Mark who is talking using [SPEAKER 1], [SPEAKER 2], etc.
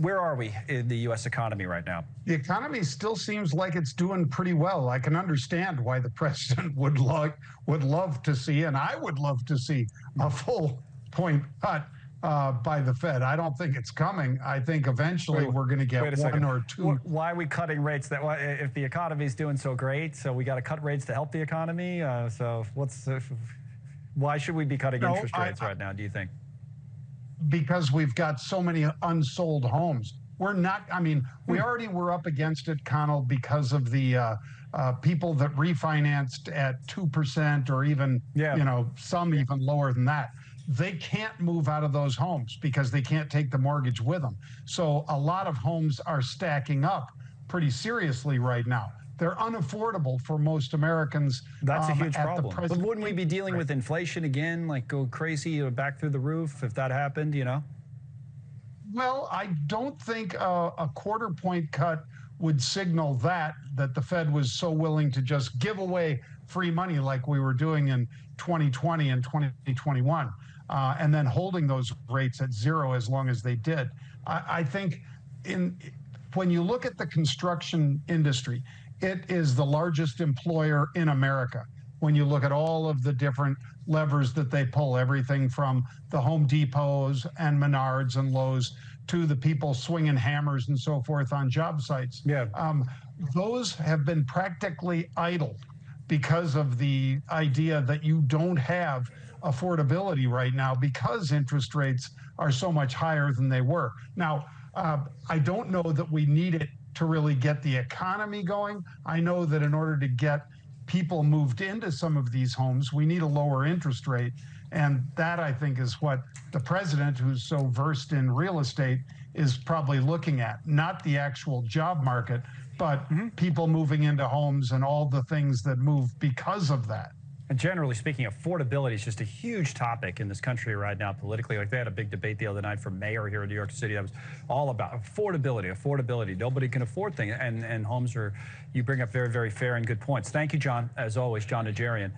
[SPEAKER 1] Where are we in the U.S. economy right now?
[SPEAKER 2] The economy still seems like it's doing pretty well. I can understand why the president would love to see, and I would love to see, a full point cut by the Fed. I don't think it's coming. I think eventually we're going to get one or two.
[SPEAKER 1] Why are we cutting rates? If the economy is doing so great, so we got to cut rates to help the economy. Why should we be cutting interest rates right now, do you think?
[SPEAKER 2] Because we've got so many unsold homes. We're not, I mean, we already were up against it, Connell, because of the people that refinanced at 2% or even, you know, some even lower than that. They can't move out of those homes because they can't take the mortgage with them. So a lot of homes are stacking up pretty seriously right now. They're unaffordable for most Americans.
[SPEAKER 1] That's a huge problem. But wouldn't we be dealing with inflation again, like go crazy or back through the roof if that happened, you know?
[SPEAKER 2] Well, I don't think a quarter point cut would signal that the Fed was so willing to just give away free money like we were doing in 2020 and 2021, and then holding those rates at zero as long as they did. I think when you look at the construction industry, it is the largest employer in America. When you look at all of the different levers that they pull, everything from the Home Depots and Menards and Lowe's to the people swinging hammers and so forth on job sites. Those have been practically idle because of the idea that you don't have affordability right now because interest rates are so much higher than they were. Now, I don't know that we need it to really get the economy going. I know that in order to get people moved into some of these homes, we need a lower interest rate. And that, I think, is what the president, who's so versed in real estate, is probably looking at. Not the actual job market, but people moving into homes and all the things that move because of that.
[SPEAKER 1] And generally speaking, affordability is just a huge topic in this country right now politically. Like they had a big debate the other night for mayor here in New York City that was all about affordability. Nobody can afford things, and homes are, you bring up very, very fair and good points. Thank you, Jon, as always, Jon Najarian.